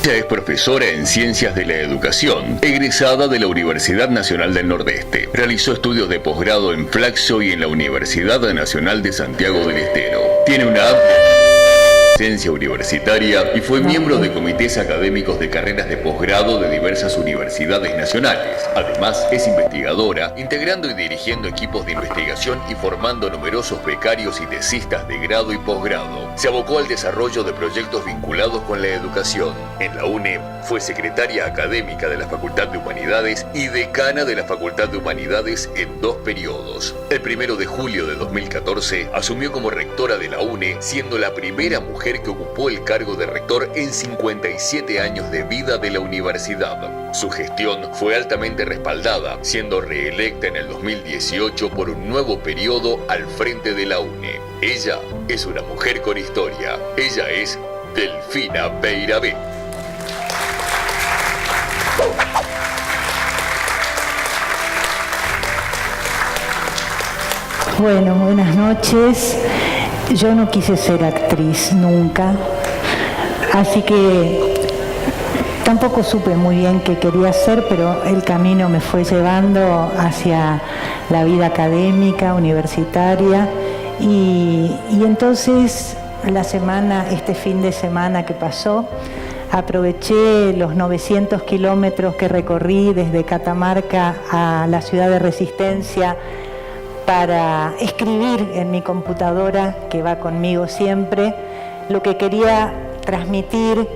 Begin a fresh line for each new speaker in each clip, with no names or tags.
Ella es profesora en Ciencias de la Educación, egresada de la Universidad Nacional del Nordeste. Realizó estudios de posgrado en Flaxo y en la Universidad Nacional de Santiago del Estero. Tiene una amplia presencia universitaria y fue miembro de comités académicos de carreras de posgrado de diversas universidades nacionales. Además, es investigadora, integrando y dirigiendo equipos de investigación y formando numerosos becarios y tesistas de grado y posgrado. Se abocó al desarrollo de proyectos vinculados con la educación. En la UNE fue secretaria académica de la Facultad de Humanidades y decana de la Facultad de Humanidades en 2 periodos. El 1 de julio de 2014 asumió como rectora de la UNE, siendo la primera mujer que ocupó el cargo de rector en 57 años de vida de la universidad. Su gestión fue altamente respaldada, siendo reelecta en el 2018 por un nuevo periodo al frente de la UNE. Ella es una mujer con historia. Ella es Delfina Beirabé.
Bueno, buenas noches. Yo no quise ser actriz nunca, así que tampoco supe muy bien qué quería hacer, pero el camino me fue llevando hacia la vida académica, universitaria, y entonces este fin de semana que pasó, aproveché los 900 kilómetros que recorrí desde Catamarca a la ciudad de Resistencia para escribir en mi computadora, que va conmigo siempre, lo que quería transmitir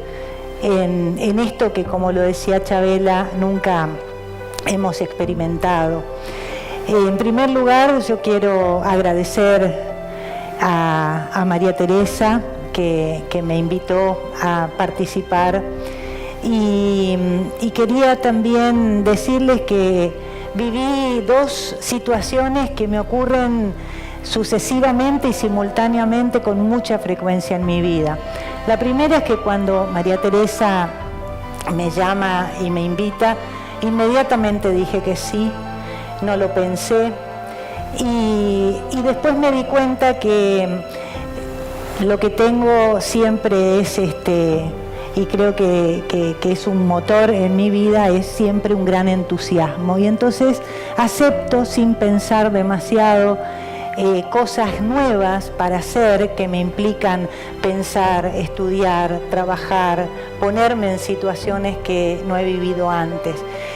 en esto que, como lo decía Chabela, nunca hemos experimentado. En primer lugar, yo quiero agradecer a María Teresa, que me invitó a participar, y quería también decirles que viví 2 situaciones que me ocurren sucesivamente y simultáneamente con mucha frecuencia en mi vida. La primera es que cuando María Teresa me llama y me invita, inmediatamente dije que sí, no lo pensé, y después me di cuenta que lo que tengo siempre es y creo que es un motor en mi vida, es siempre un gran entusiasmo, y entonces acepto sin pensar demasiado cosas nuevas para hacer, que me implican pensar, estudiar, trabajar, ponerme en situaciones que no he vivido antes.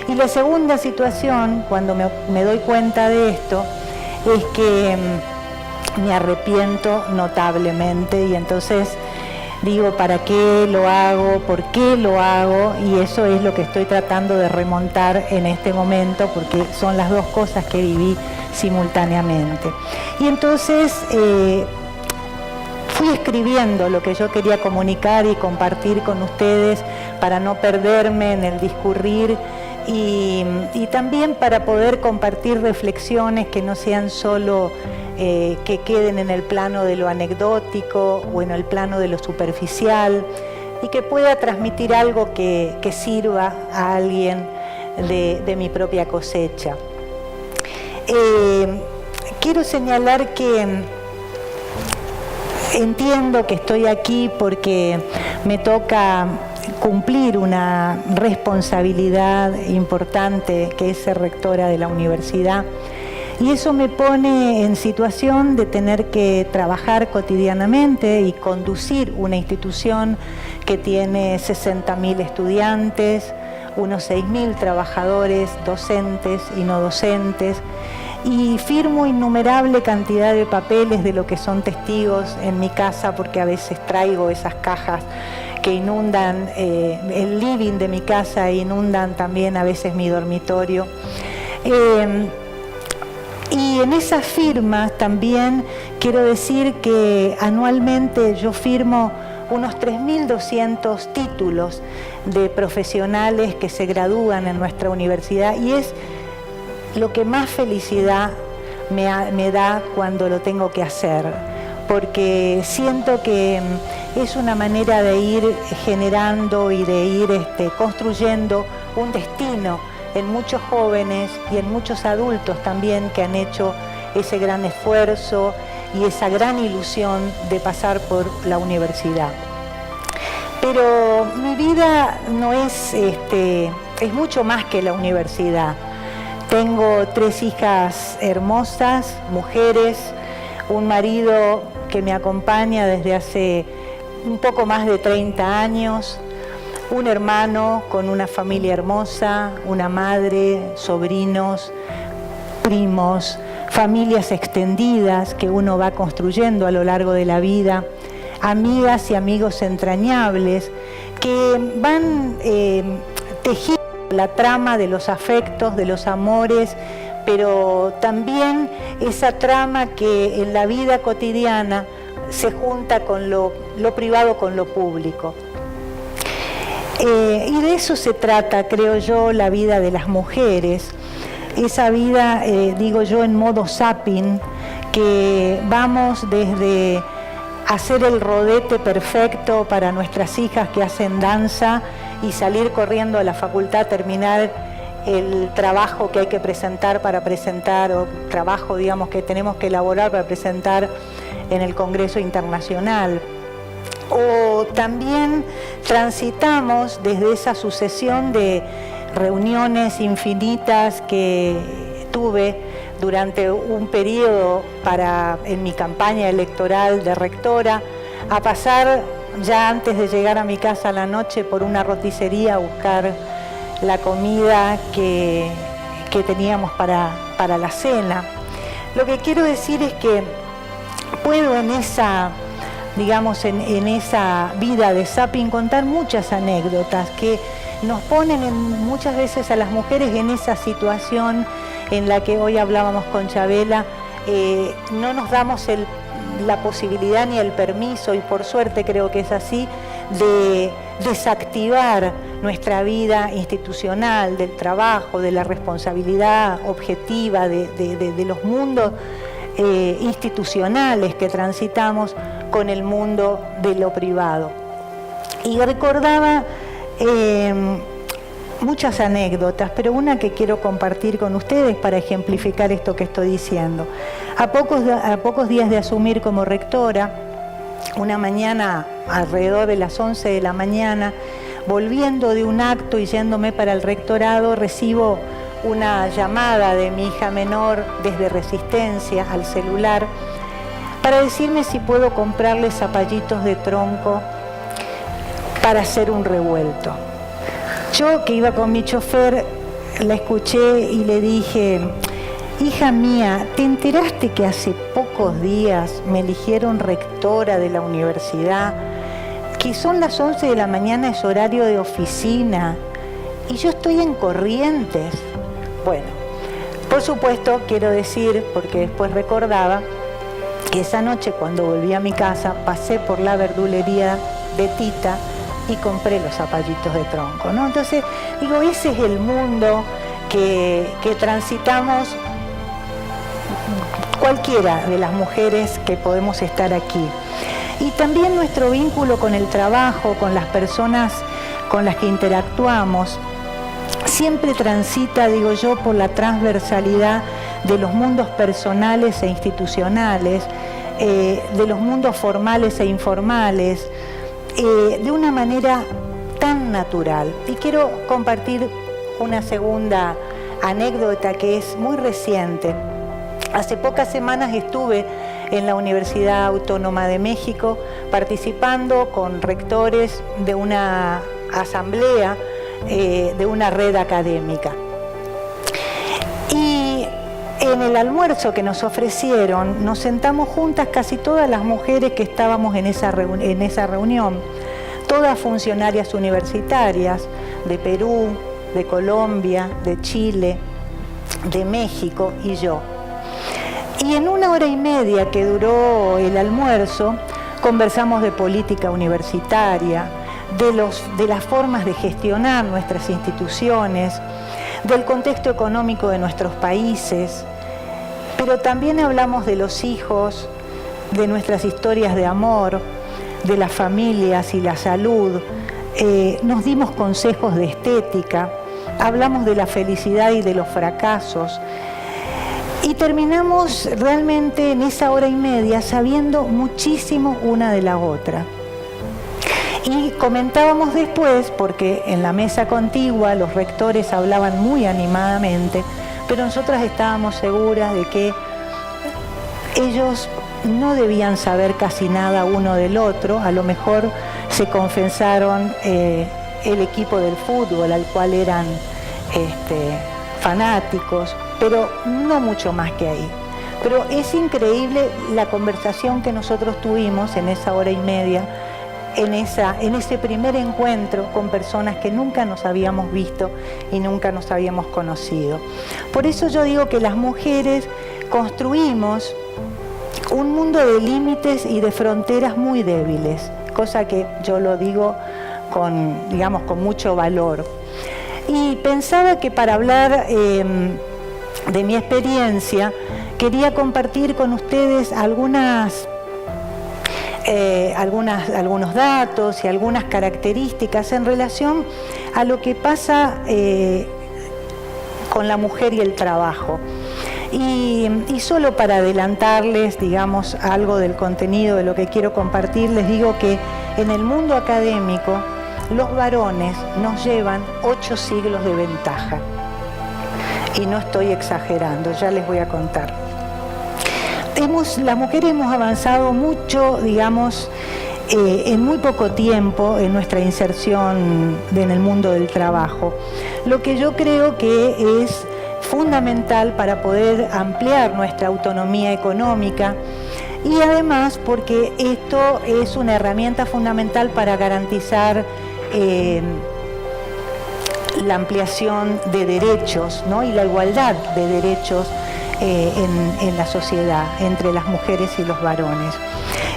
Y la segunda situación, cuando me doy cuenta de esto, es que me arrepiento notablemente, y entonces digo, ¿para qué lo hago? ¿Por qué lo hago? Y eso es lo que estoy tratando de remontar en este momento, porque son las 2 cosas que viví simultáneamente. Y entonces fui escribiendo lo que yo quería comunicar y compartir con ustedes para no perderme en el discurrir, y también para poder compartir reflexiones que no sean solo que queden en el plano de lo anecdótico o en el plano de lo superficial, y que pueda transmitir algo que sirva a alguien de mi propia cosecha. Quiero señalar que entiendo que estoy aquí porque me toca cumplir una responsabilidad importante, que es ser rectora de la universidad, y eso me pone en situación de tener que trabajar cotidianamente y conducir una institución que tiene 60.000 estudiantes, unos 6.000 trabajadores docentes y no docentes, y firmo innumerable cantidad de papeles de lo que son testigos en mi casa, porque a veces traigo esas cajas que inundan el living de mi casa e inundan también a veces mi dormitorio. Y en esas firmas también quiero decir que anualmente yo firmo unos 3.200 títulos de profesionales que se gradúan en nuestra universidad, y es lo que más felicidad me da cuando lo tengo que hacer, porque siento que es una manera de ir generando y de ir construyendo un destino en muchos jóvenes y en muchos adultos también, que han hecho ese gran esfuerzo y esa gran ilusión de pasar por la universidad. Pero mi vida no es, es mucho más que la universidad. Tengo 3 hijas hermosas, mujeres, un marido que me acompaña desde hace un poco más de 30 años, un hermano con una familia hermosa, una madre, sobrinos, primos, familias extendidas que uno va construyendo a lo largo de la vida, amigas y amigos entrañables que van tejiendo la trama de los afectos, de los amores, pero también esa trama que en la vida cotidiana se junta con lo privado con lo público. Y de eso se trata, creo yo, la vida de las mujeres. Esa vida, digo yo, en modo zapping, que vamos desde hacer el rodete perfecto para nuestras hijas que hacen danza y salir corriendo a la facultad, terminar el trabajo que hay que presentar para presentar, o trabajo, digamos, que tenemos que elaborar para presentar en el Congreso Internacional. O también transitamos desde esa sucesión de reuniones infinitas que tuve durante un periodo en mi campaña electoral de rectora, a pasar ya antes de llegar a mi casa a la noche por una roticería a buscar la comida que teníamos para la cena. Lo que quiero decir es que puedo en esa, digamos, en esa vida de zapping contar muchas anécdotas que nos ponen muchas veces a las mujeres en esa situación en la que hoy hablábamos con Chabela, no nos damos la posibilidad ni el permiso, y por suerte creo que es así, de desactivar nuestra vida institucional, del trabajo, de la responsabilidad objetiva, de los mundos institucionales que transitamos con el mundo de lo privado. Y recordaba muchas anécdotas, pero una que quiero compartir con ustedes para ejemplificar esto que estoy diciendo. A pocos días de asumir como rectora, una mañana alrededor de las 11 de la mañana, volviendo de un acto y yéndome para el rectorado, recibo una llamada de mi hija menor desde Resistencia al celular para decirme si puedo comprarle zapallitos de tronco para hacer un revuelto. Yo, que iba con mi chofer, la escuché y le dije: hija mía, ¿te enteraste que hace pocos días me eligieron rectora de la universidad? Que son las 11 de la mañana, es horario de oficina, y yo estoy en Corrientes. Bueno, por supuesto, quiero decir, porque después recordaba, que esa noche cuando volví a mi casa pasé por la verdulería de Tita y compré los zapallitos de tronco, ¿no? Entonces, digo, ese es el mundo que transitamos cualquiera de las mujeres que podemos estar aquí. Y también nuestro vínculo con el trabajo, con las personas con las que interactuamos, siempre transita, digo yo, por la transversalidad de los mundos personales e institucionales, de los mundos formales e informales, de una manera tan natural. Y quiero compartir una segunda anécdota que es muy reciente. Hace pocas semanas estuve en la Universidad Autónoma de México participando con rectores de una asamblea de una red académica. Y en el almuerzo que nos ofrecieron, nos sentamos juntas casi todas las mujeres que estábamos en esa reunión, todas funcionarias universitarias de Perú, de Colombia, de Chile, de México y yo. Y en 1 hora y media que duró el almuerzo, conversamos de política universitaria, de las formas de gestionar nuestras instituciones, del contexto económico de nuestros países, pero también hablamos de los hijos, de nuestras historias de amor, de las familias y la salud, nos dimos consejos de estética, hablamos de la felicidad y de los fracasos, y terminamos realmente en esa hora y media sabiendo muchísimo una de la otra. Y comentábamos después, porque en la mesa contigua los rectores hablaban muy animadamente, pero nosotras estábamos seguras de que ellos no debían saber casi nada uno del otro. A lo mejor se confesaron el equipo del fútbol al cual eran fanáticos, pero no mucho más que ahí. Pero es increíble la conversación que nosotros tuvimos en esa hora y media, en ese primer encuentro con personas que nunca nos habíamos visto y nunca nos habíamos conocido. Por eso yo digo que las mujeres construimos un mundo de límites y de fronteras muy débiles, cosa que yo lo digo con mucho valor. Y pensaba que para hablar de mi experiencia, quería compartir con ustedes algunos datos y algunas características en relación a lo que pasa con la mujer y el trabajo. Y solo para adelantarles, algo del contenido de lo que quiero compartir, les digo que en el mundo académico los varones nos llevan 8 siglos de ventaja. Y no estoy exagerando, ya les voy a contar. Las mujeres hemos avanzado mucho, en muy poco tiempo en nuestra inserción en el mundo del trabajo. Lo que yo creo que es fundamental para poder ampliar nuestra autonomía económica y además porque esto es una herramienta fundamental para garantizar la ampliación de derechos, ¿no? Y la igualdad de derechos en la sociedad entre las mujeres y los varones.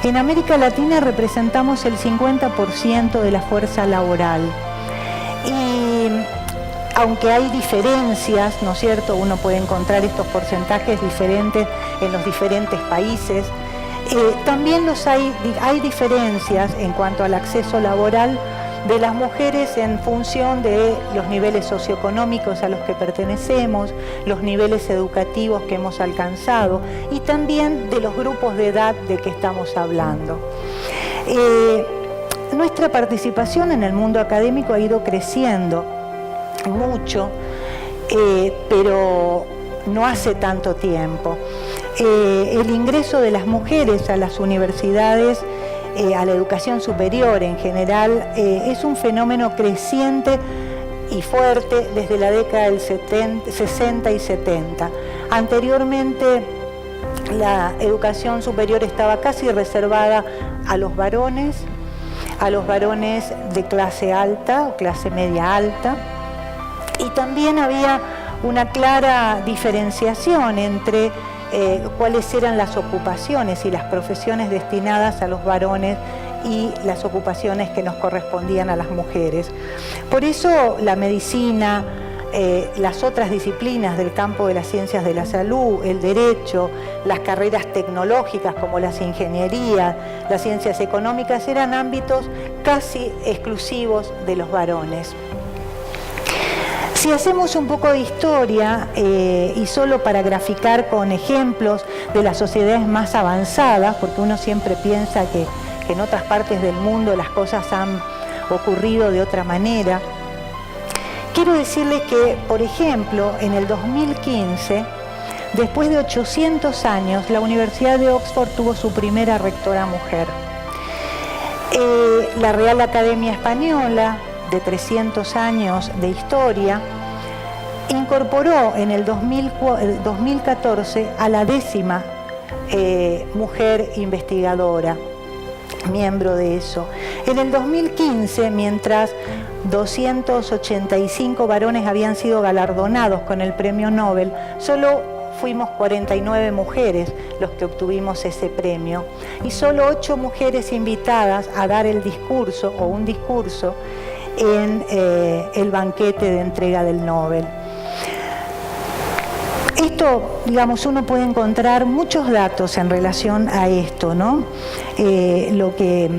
En América Latina representamos el 50% de la fuerza laboral y aunque hay diferencias, ¿no es cierto? Uno puede encontrar estos porcentajes diferentes en los diferentes países. También hay diferencias en cuanto al acceso laboral de las mujeres en función de los niveles socioeconómicos a los que pertenecemos, los niveles educativos que hemos alcanzado y también de los grupos de edad de que estamos hablando. Nuestra participación en el mundo académico ha ido creciendo mucho, pero no hace tanto tiempo. El ingreso de las mujeres a las universidades, a la educación superior en general, es un fenómeno creciente y fuerte desde la década del 60 y 70. Anteriormente la educación superior estaba casi reservada a los varones de clase alta o clase media alta, y también había una clara diferenciación entre cuáles eran las ocupaciones y las profesiones destinadas a los varones y las ocupaciones que nos correspondían a las mujeres. Por eso la medicina, las otras disciplinas del campo de las ciencias de la salud, el derecho, las carreras tecnológicas como las ingenierías, las ciencias económicas eran ámbitos casi exclusivos de los varones. Si hacemos un poco de historia, y solo para graficar con ejemplos de las sociedades más avanzadas, porque uno siempre piensa que en otras partes del mundo las cosas han ocurrido de otra manera, quiero decirles que, por ejemplo, en el 2015, después de 800 años, la Universidad de Oxford tuvo su primera rectora mujer. La Real Academia Española, de 300 años de historia, incorporó en el 2014 a la 10ª mujer investigadora, miembro de eso. En el 2015, mientras 285 varones habían sido galardonados con el premio Nobel, solo fuimos 49 mujeres los que obtuvimos ese premio y solo 8 mujeres invitadas a dar el discurso o un discurso en el banquete de entrega del Nobel. Esto, uno puede encontrar muchos datos en relación a esto, ¿no? Lo que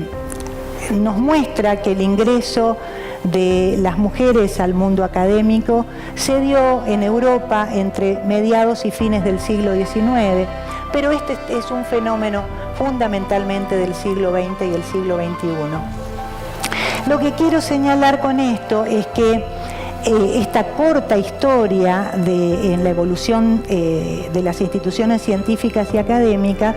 nos muestra que el ingreso de las mujeres al mundo académico se dio en Europa entre mediados y fines del siglo XIX, pero este es un fenómeno fundamentalmente del siglo XX y el siglo XXI. Lo que quiero señalar con esto es que esta corta historia en la evolución de las instituciones científicas y académicas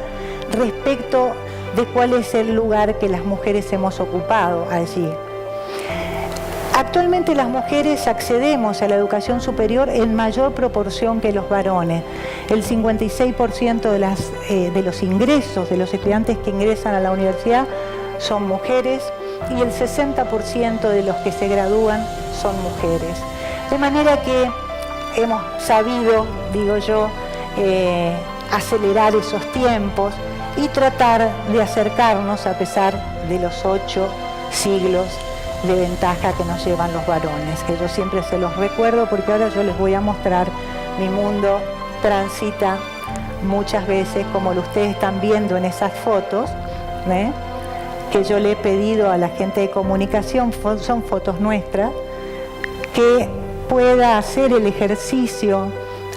respecto de cuál es el lugar que las mujeres hemos ocupado allí. Actualmente las mujeres accedemos a la educación superior en mayor proporción que los varones. El 56% de los ingresos de los estudiantes que ingresan a la universidad son mujeres y el 60% de los que se gradúan son mujeres. De manera que hemos sabido, digo yo, acelerar esos tiempos y tratar de acercarnos a pesar de los 8 siglos de ventaja que nos llevan los varones, que yo siempre se los recuerdo porque ahora yo les voy a mostrar mi mundo transita muchas veces, como lo ustedes están viendo en esas fotos, que yo le he pedido a la gente de comunicación, son fotos nuestras, que pueda hacer el ejercicio.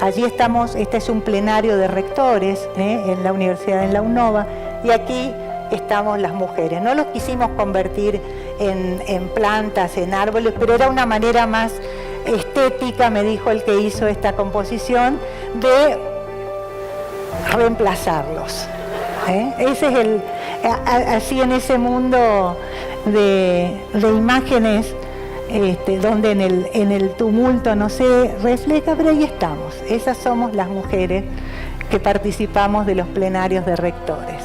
Allí estamos, este es un plenario de rectores en la universidad, en la UNOVA, y aquí estamos las mujeres. No los quisimos convertir en plantas, en árboles, pero era una manera más estética, me dijo el que hizo esta composición, de reemplazarlos. Ese es así en ese mundo de imágenes, donde en el tumulto no se refleja, pero ahí estamos. Esas somos las mujeres que participamos de los plenarios de rectores.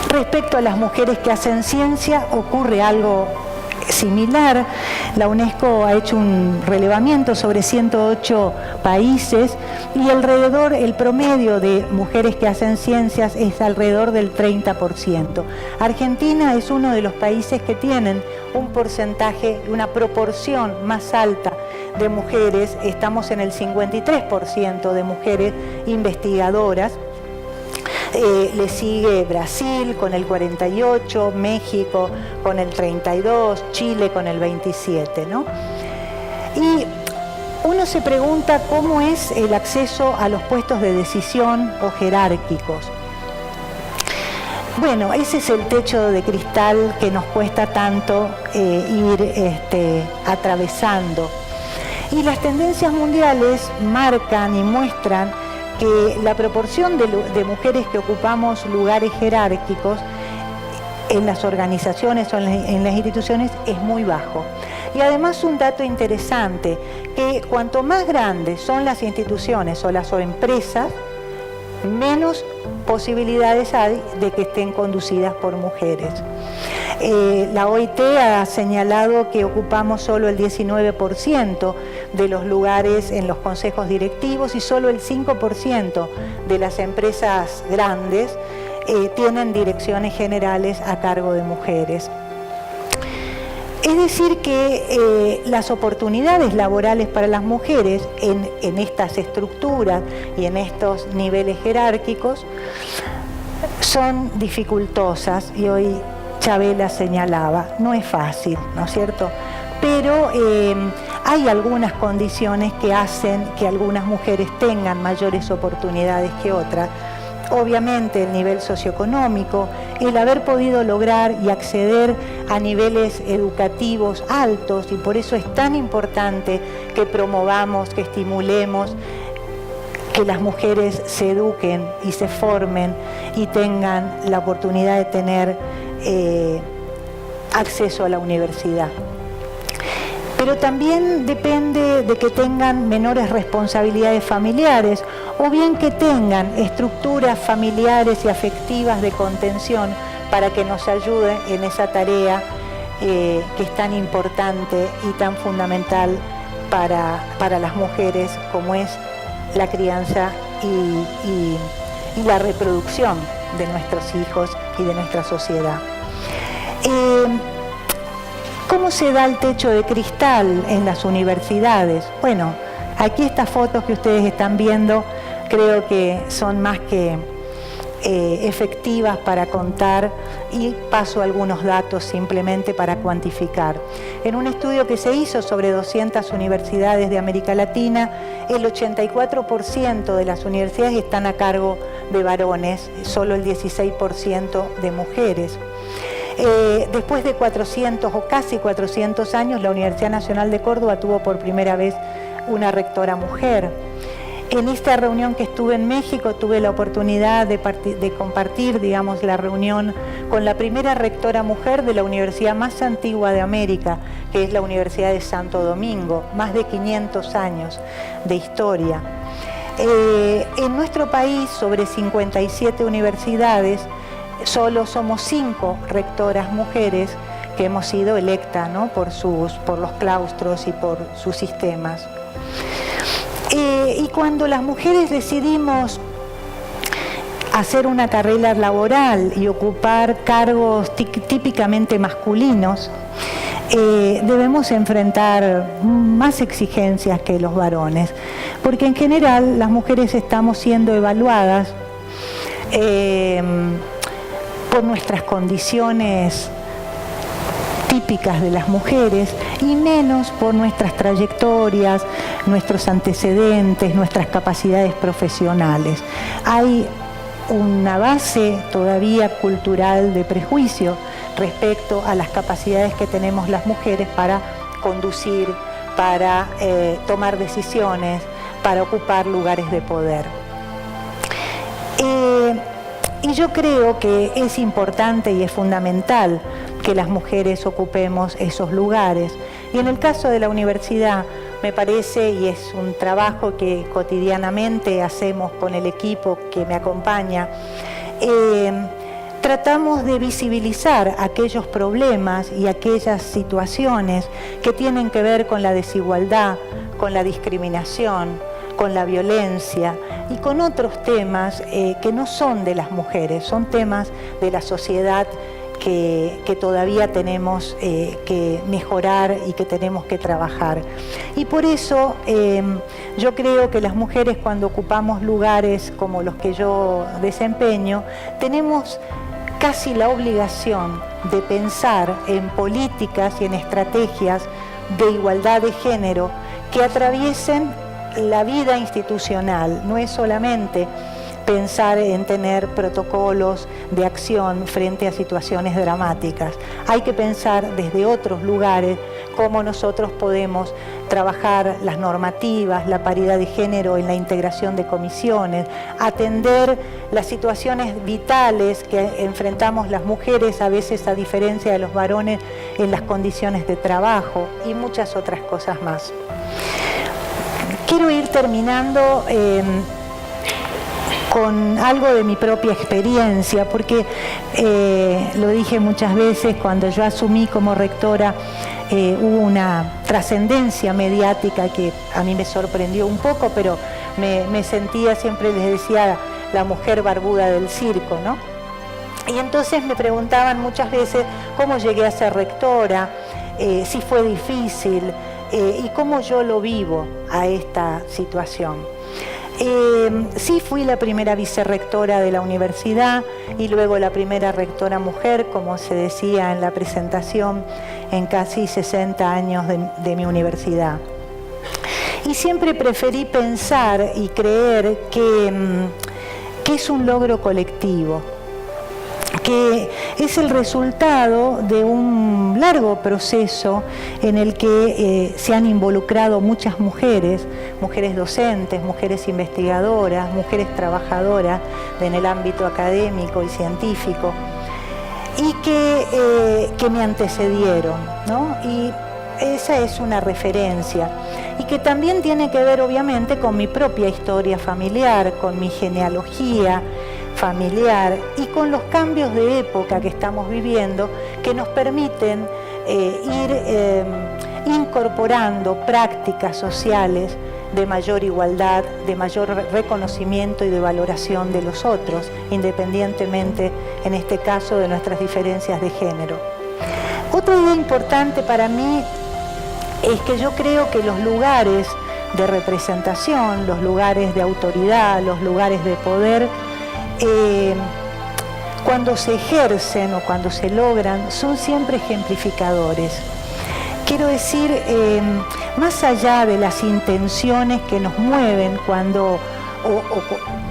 Respecto a las mujeres que hacen ciencia, ocurre algo similar. La UNESCO ha hecho un relevamiento sobre 108 países y el promedio de mujeres que hacen ciencias es alrededor del 30%. Argentina es uno de los países que tienen un porcentaje, una proporción más alta de mujeres. Estamos en el 53% de mujeres investigadoras. Le sigue Brasil con el 48%, México con el 32%, Chile con el 27%, ¿no? Y uno se pregunta cómo es el acceso a los puestos de decisión o jerárquicos. Bueno, ese es el techo de cristal que nos cuesta tanto ir atravesando. Y las tendencias mundiales marcan y muestran que la proporción de mujeres que ocupamos lugares jerárquicos en las organizaciones o en las instituciones es muy bajo. Y además un dato interesante, que cuanto más grandes son las instituciones o las empresas, menos posibilidades hay de que estén conducidas por mujeres. La OIT ha señalado que ocupamos solo el 19% de los lugares en los consejos directivos y solo el 5% de las empresas grandes tienen direcciones generales a cargo de mujeres. Es decir que las oportunidades laborales para las mujeres en estas estructuras y en estos niveles jerárquicos son dificultosas, y hoy Chabela señalaba, no es fácil, ¿no es cierto? Pero hay algunas condiciones que hacen que algunas mujeres tengan mayores oportunidades que otras. Obviamente el nivel socioeconómico, el haber podido lograr y acceder a niveles educativos altos, y por eso es tan importante que promovamos, que estimulemos que las mujeres se eduquen y se formen y tengan la oportunidad de tener acceso a la universidad. Pero también depende de que tengan menores responsabilidades familiares o bien que tengan estructuras familiares y afectivas de contención para que nos ayuden en esa tarea que es tan importante y tan fundamental para las mujeres como es la crianza y la reproducción de nuestros hijos y de nuestra sociedad. ¿Cómo se da el techo de cristal en las universidades? Bueno, aquí estas fotos que ustedes están viendo creo que son más que efectivas para contar Y paso algunos datos simplemente para cuantificar. En un estudio que se hizo sobre 200 universidades de América Latina, el 84% de las universidades están a cargo de varones, solo el 16% de mujeres. Después de 400 o casi 400 años, la Universidad Nacional de Córdoba tuvo por primera vez una rectora mujer. En esta reunión que estuve en México tuve la oportunidad de compartir, digamos, la reunión con la primera rectora mujer de la universidad más antigua de América, que es la Universidad de Santo Domingo, más de 500 años de historia. En nuestro país, sobre 57 universidades, solo somos 5 rectoras mujeres que hemos sido electas, ¿no?, por los claustros y por sus sistemas. Y cuando las mujeres decidimos hacer una carrera laboral y ocupar cargos típicamente masculinos, debemos enfrentar más exigencias que los varones, porque en general las mujeres estamos siendo evaluadas por nuestras condiciones típicas de las mujeres y menos por nuestras trayectorias, nuestros antecedentes, nuestras capacidades profesionales. Hay una base todavía cultural de prejuicio respecto a las capacidades que tenemos las mujeres para conducir, para tomar decisiones, para ocupar lugares de poder. Y yo creo que es importante y es fundamental que las mujeres ocupemos esos lugares. Y en el caso de la universidad, me parece, y es un trabajo que cotidianamente hacemos con el equipo que me acompaña, tratamos de visibilizar aquellos problemas y aquellas situaciones que tienen que ver con la desigualdad, con la discriminación, con la violencia y con otros temas que no son de las mujeres, son temas de la sociedad que todavía tenemos que mejorar y que tenemos que trabajar. Y por eso yo creo que las mujeres, cuando ocupamos lugares como los que yo desempeño, tenemos casi la obligación de pensar en políticas y en estrategias de igualdad de género que atraviesen la vida institucional. No es solamente pensar en tener protocolos de acción frente a situaciones dramáticas. Hay que pensar desde otros lugares cómo nosotros podemos trabajar las normativas, la paridad de género en la integración de comisiones, atender las situaciones vitales que enfrentamos las mujeres, a veces a diferencia de los varones, en las condiciones de trabajo y muchas otras cosas más. Quiero ir terminando con algo de mi propia experiencia, porque lo dije muchas veces, cuando yo asumí como rectora hubo una trascendencia mediática que a mí me sorprendió un poco, pero me sentía, siempre les decía, la mujer barbuda del circo, ¿no? Y entonces me preguntaban muchas veces cómo llegué a ser rectora, si fue difícil y cómo yo lo vivo a esta situación. Sí fui la primera vicerrectora de la universidad y luego la primera rectora mujer, como se decía en la presentación, en casi 60 años de mi universidad. Y siempre preferí pensar y creer que es un logro colectivo, que es el resultado de un largo proceso en el que se han involucrado muchas mujeres, mujeres docentes, mujeres investigadoras, mujeres trabajadoras en el ámbito académico y científico, y que me antecedieron, ¿no? Y esa es una referencia, y que también tiene que ver obviamente con mi propia historia familiar, con mi genealogía familiar y con los cambios de época que estamos viviendo, que nos permiten ir incorporando prácticas sociales de mayor igualdad, de mayor reconocimiento y de valoración de los otros, independientemente, en este caso, de nuestras diferencias de género. Otra idea importante para mí es que yo creo que los lugares de representación, los lugares de autoridad, los lugares de poder, cuando se ejercen o cuando se logran, son siempre ejemplificadores. Quiero decir, más allá de las intenciones que nos mueven cuando,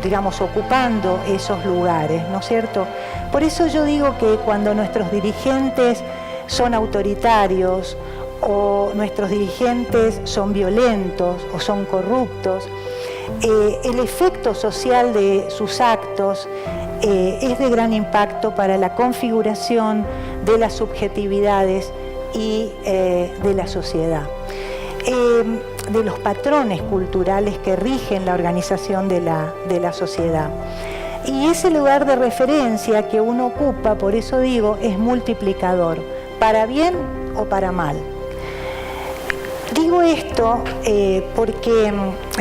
digamos, ocupando esos lugares, ¿no es cierto? Por eso yo digo que cuando nuestros dirigentes son autoritarios, o nuestros dirigentes son violentos o son corruptos, el efecto social de sus actos es de gran impacto para la configuración de las subjetividades y de la sociedad, de los patrones culturales que rigen la organización de la sociedad. Y ese lugar de referencia que uno ocupa, por eso digo, es multiplicador, para bien o para mal. Digo esto porque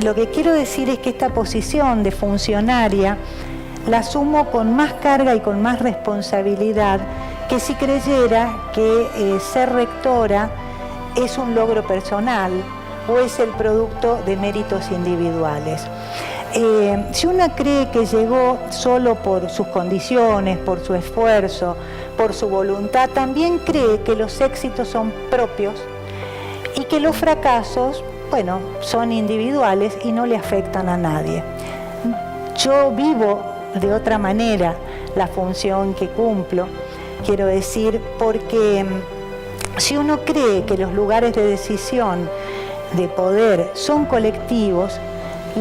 lo que quiero decir es que esta posición de funcionaria la asumo con más carga y con más responsabilidad que si creyera que ser rectora es un logro personal o es el producto de méritos individuales. Si uno cree que llegó solo por sus condiciones, por su esfuerzo, por su voluntad, también cree que los éxitos son propios y que los fracasos, bueno, son individuales y no le afectan a nadie. Yo vivo de otra manera la función que cumplo, quiero decir, porque si uno cree que los lugares de decisión, de poder, son colectivos,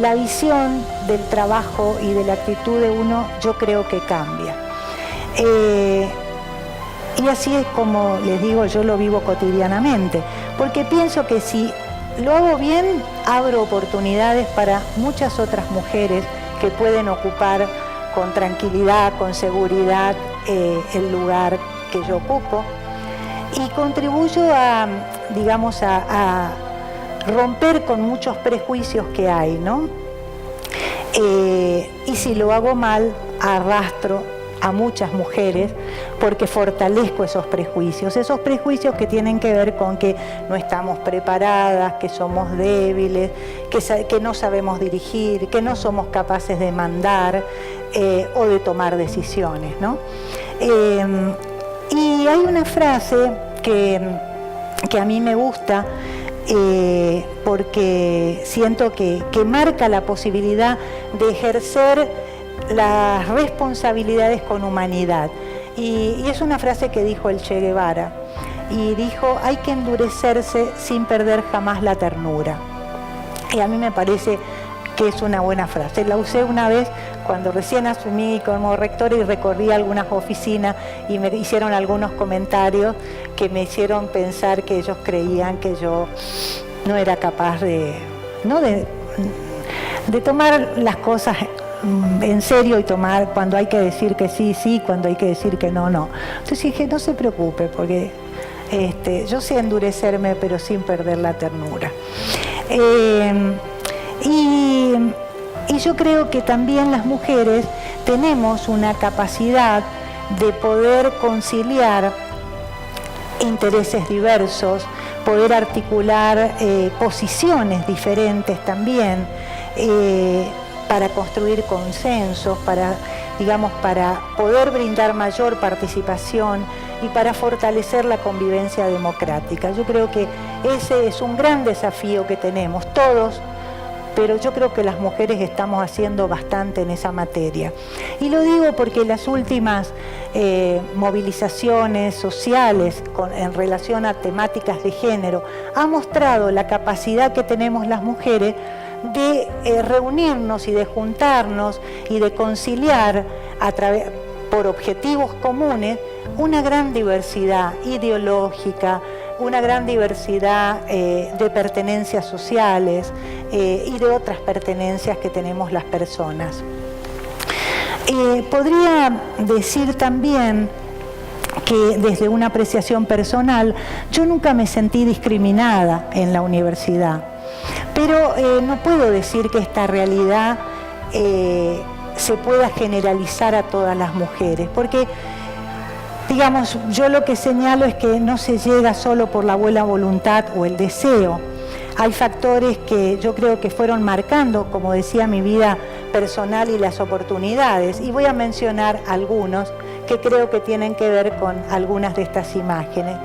la visión del trabajo y de la actitud de uno, yo creo que cambia. Y así es como les digo, yo lo vivo cotidianamente, porque pienso que si lo hago bien, abro oportunidades para muchas otras mujeres que pueden ocupar con tranquilidad, con seguridad, el lugar que yo ocupo, y contribuyo a, digamos, a romper con muchos prejuicios que hay, ¿no? Y si lo hago mal, arrastro a muchas mujeres porque fortalezco esos prejuicios que tienen que ver con que no estamos preparadas, que somos débiles, que no sabemos dirigir, que no somos capaces de mandar o de tomar decisiones, ¿no? Y hay una frase que a mí me gusta porque siento que marca la posibilidad de ejercer las responsabilidades con humanidad. Y es una frase que dijo el Che Guevara, y dijo: hay que endurecerse sin perder jamás la ternura. Y a mí me parece que es una buena frase. La usé una vez cuando recién asumí como rectora y recorrí algunas oficinas y me hicieron algunos comentarios que me hicieron pensar que ellos creían que yo no era capaz de tomar las cosas en serio y tomar cuando hay que decir que sí, sí, cuando hay que decir que no, no. Entonces dije, no se preocupe, porque yo sé endurecerme, pero sin perder la ternura. Y yo creo que también las mujeres tenemos una capacidad de poder conciliar intereses diversos, poder articular posiciones diferentes también, para construir consensos, para poder brindar mayor participación y para fortalecer la convivencia democrática. Yo creo que ese es un gran desafío que tenemos todos, pero yo creo que las mujeres estamos haciendo bastante en esa materia. Y lo digo porque las últimas movilizaciones sociales en relación a temáticas de género han mostrado la capacidad que tenemos las mujeres de reunirnos y de juntarnos y de conciliar por objetivos comunes una gran diversidad ideológica, una gran diversidad de pertenencias sociales y de otras pertenencias que tenemos las personas. Podría decir también que desde una apreciación personal, yo nunca me sentí discriminada en la universidad. Pero no puedo decir que esta realidad se pueda generalizar a todas las mujeres, porque, digamos, yo lo que señalo es que no se llega solo por la buena voluntad o el deseo. Hay factores que yo creo que fueron marcando, como decía, mi vida personal y las oportunidades, y voy a mencionar algunos que creo que tienen que ver con algunas de estas imágenes.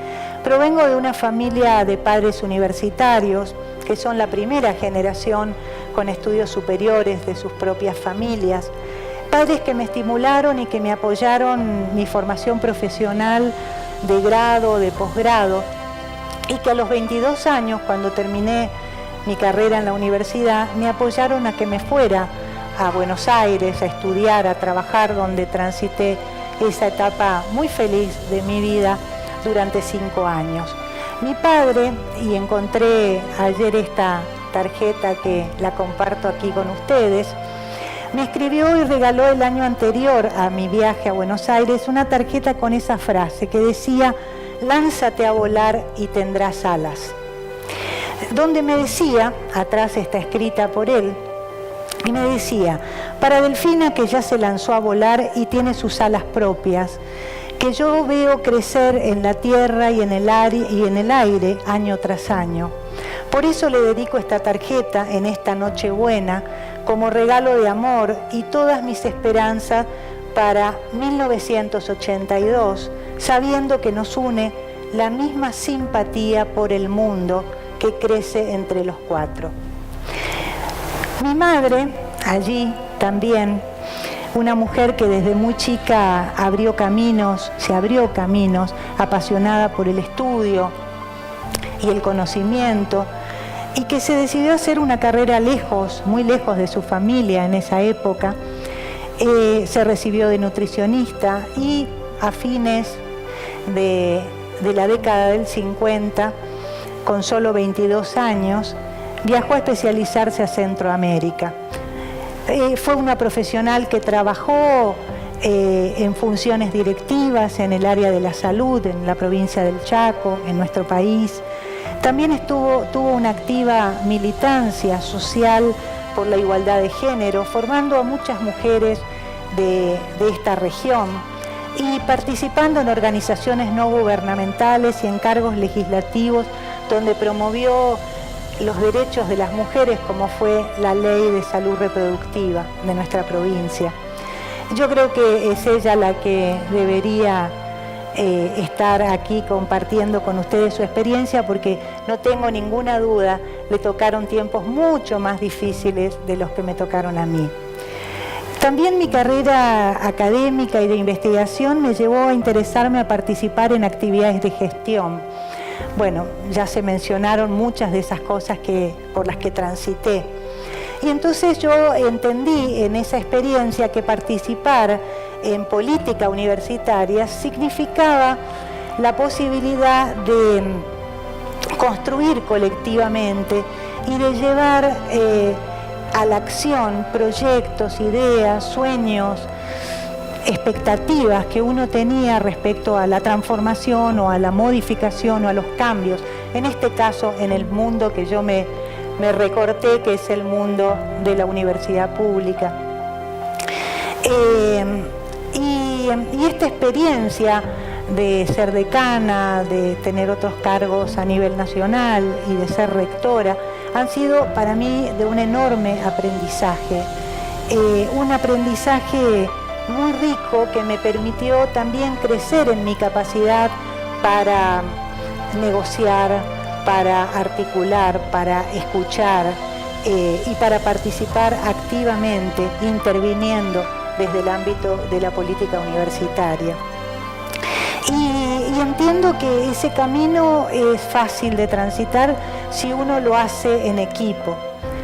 Provengo de una familia de padres universitarios, que son la primera generación con estudios superiores de sus propias familias. Padres que me estimularon y que me apoyaron mi formación profesional de grado, de posgrado, y que a los 22 años, cuando terminé mi carrera en la universidad, me apoyaron a que me fuera a Buenos Aires a estudiar, a trabajar, donde transité esa etapa muy feliz de mi vida durante 5 años. Mi padre, y encontré ayer esta tarjeta que la comparto aquí con ustedes, me escribió y regaló el año anterior a mi viaje a Buenos Aires una tarjeta con esa frase que decía: lánzate a volar y tendrás alas. Donde me decía, atrás está escrita por él, y me decía: para Delfina, que ya se lanzó a volar y tiene sus alas propias, que yo veo crecer en la tierra y en el aire año tras año. Por eso le dedico esta tarjeta en esta Nochebuena como regalo de amor y todas mis esperanzas para 1982, sabiendo que nos une la misma simpatía por el mundo que crece entre los 4. Mi madre, allí también, una mujer que desde muy chica se abrió caminos, apasionada por el estudio y el conocimiento, y que se decidió hacer una carrera lejos, muy lejos de su familia en esa época. Se recibió de nutricionista y a fines de la década del 50, con solo 22 años, viajó a especializarse a Centroamérica. Fue una profesional que trabajó en funciones directivas en el área de la salud, en la provincia del Chaco, en nuestro país. También tuvo una activa militancia social por la igualdad de género, formando a muchas mujeres de esta región y participando en organizaciones no gubernamentales y en cargos legislativos donde promovió los derechos de las mujeres, como fue la Ley de Salud Reproductiva de nuestra provincia. Yo creo que es ella la que debería estar aquí compartiendo con ustedes su experiencia, porque no tengo ninguna duda, le tocaron tiempos mucho más difíciles de los que me tocaron a mí. También mi carrera académica y de investigación me llevó a interesarme a participar en actividades de gestión. Bueno, ya se mencionaron muchas de esas cosas por las que transité. Y entonces yo entendí en esa experiencia que participar en política universitaria significaba la posibilidad de construir colectivamente y de llevar a la acción proyectos, ideas, sueños, expectativas que uno tenía respecto a la transformación o a la modificación o a los cambios, en este caso en el mundo que yo me recorté, que es el mundo de la universidad pública. Y esta experiencia de ser decana, de tener otros cargos a nivel nacional y de ser rectora, han sido para mí de un enorme aprendizaje. Un aprendizaje muy rico que me permitió también crecer en mi capacidad para negociar, para articular, para escuchar y para participar activamente, interviniendo desde el ámbito de la política universitaria. Y entiendo que ese camino es fácil de transitar si uno lo hace en equipo,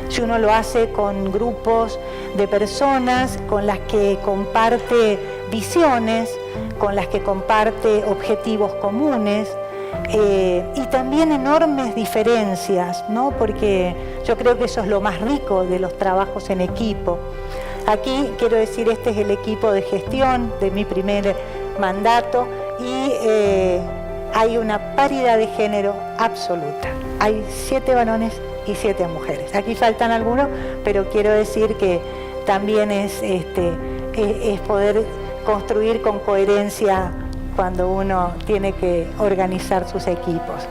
si uno lo hace con grupos de personas con las que comparte visiones, con las que comparte objetivos comunes, y también enormes diferencias, ¿no? Porque yo creo que eso es lo más rico de los trabajos en equipo. Aquí quiero decir, este es el equipo de gestión de mi primer mandato y hay una paridad de género absoluta. Hay 7 varones y 7 mujeres. Aquí faltan algunos, pero quiero decir que también es poder construir con coherencia cuando uno tiene que organizar sus equipos.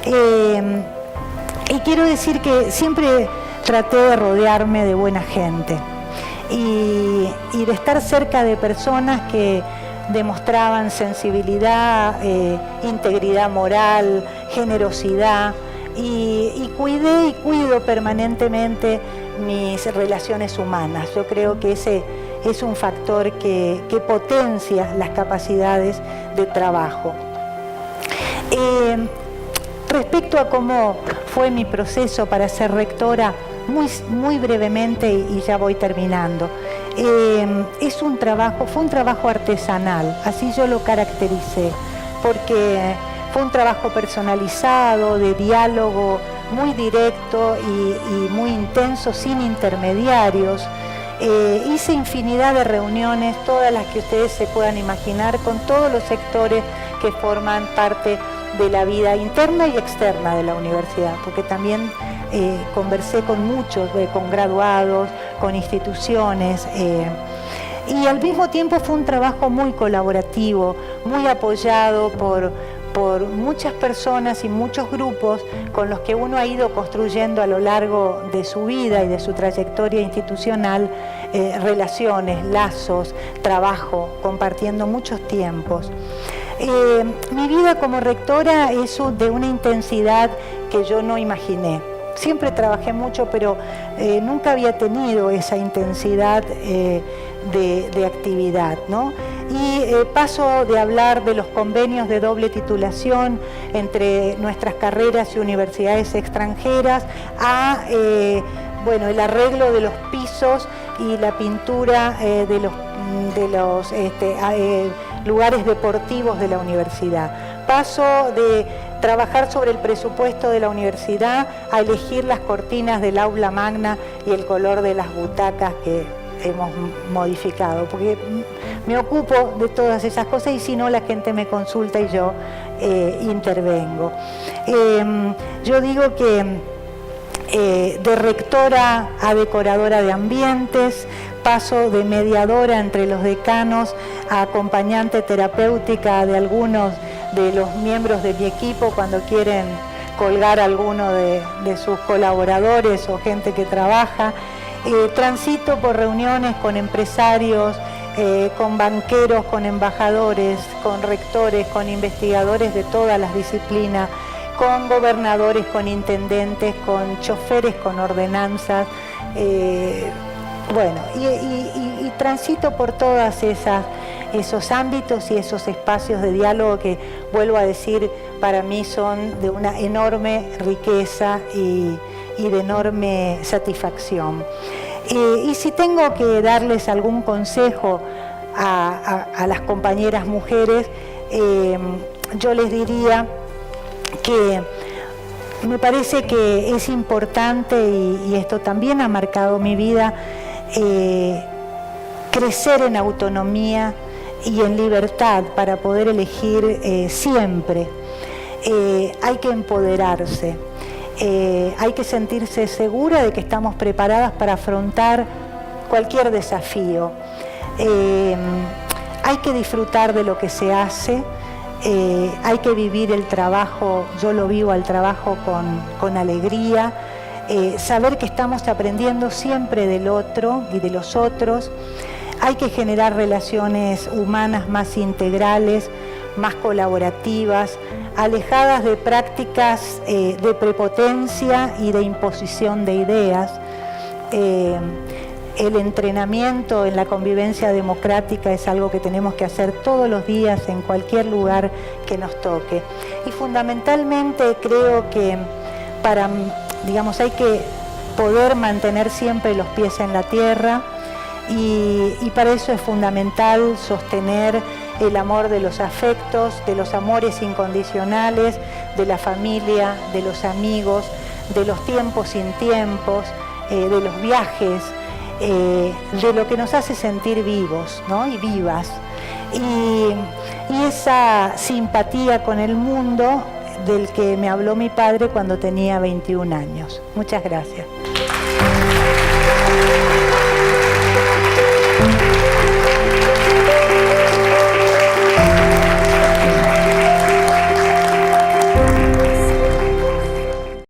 Y quiero decir que siempre traté de rodearme de buena gente y de estar cerca de personas que demostraban sensibilidad, integridad moral, generosidad, y cuidé y cuido permanentemente mis relaciones humanas. Yo creo que ese es un factor que potencia las capacidades de trabajo. Respecto a cómo fue mi proceso para ser rectora, muy brevemente, y ya voy terminando. Fue un trabajo artesanal, así yo lo caractericé, porque fue un trabajo personalizado, de diálogo muy directo y muy intenso, sin intermediarios. Hice infinidad de reuniones, todas las que ustedes se puedan imaginar, con todos los sectores que forman parte de la vida interna y externa de la universidad, porque también conversé con muchos, con graduados, con instituciones, y al mismo tiempo fue un trabajo muy colaborativo, muy apoyado por muchas personas y muchos grupos con los que uno ha ido construyendo a lo largo de su vida y de su trayectoria institucional relaciones, lazos, trabajo, compartiendo muchos tiempos. Mi vida como rectora es de una intensidad que yo no imaginé. Siempre trabajé mucho, pero nunca había tenido esa intensidad de actividad, ¿no? Y paso de hablar de los convenios de doble titulación entre nuestras carreras y universidades extranjeras a el arreglo de los pisos y la pintura de los lugares deportivos de la universidad. Paso de trabajar sobre el presupuesto de la universidad a elegir las cortinas del aula magna y el color de las butacas que hemos modificado, porque me ocupo de todas esas cosas, y si no, la gente me consulta y yo intervengo. Yo digo que de rectora a decoradora de ambientes, paso de mediadora entre los decanos a acompañante terapéutica de algunos de los miembros de mi equipo cuando quieren colgar a alguno de sus colaboradores o gente que trabaja. Transito por reuniones con empresarios, con banqueros, con embajadores, con rectores, con investigadores de todas las disciplinas, con gobernadores, con intendentes, con choferes, con ordenanzas, y transito por todas esos ámbitos y esos espacios de diálogo que, vuelvo a decir, para mí son de una enorme riqueza y de enorme satisfacción. Y si tengo que darles algún consejo a las compañeras mujeres, yo les diría que me parece que es importante, y esto también ha marcado mi vida, crecer en autonomía y en libertad para poder elegir siempre. Hay que empoderarse. Hay que sentirse segura de que estamos preparadas para afrontar cualquier desafío. Hay que disfrutar de lo que se hace, hay que vivir el trabajo, yo lo vivo al trabajo con alegría, saber que estamos aprendiendo siempre del otro y de los otros. Hay que generar relaciones humanas más integrales, más colaborativas, alejadas de prácticas de prepotencia y de imposición de ideas. El entrenamiento en la convivencia democrática es algo que tenemos que hacer todos los días en cualquier lugar que nos toque. Y fundamentalmente creo que hay que poder mantener siempre los pies en la tierra, y para eso es fundamental sostener el amor de los afectos, de los amores incondicionales, de la familia, de los amigos, de los tiempos sin tiempos, de los viajes, de lo que nos hace sentir vivos, ¿no? Y vivas. Y esa simpatía con el mundo del que me habló mi padre cuando tenía 21 años. Muchas gracias.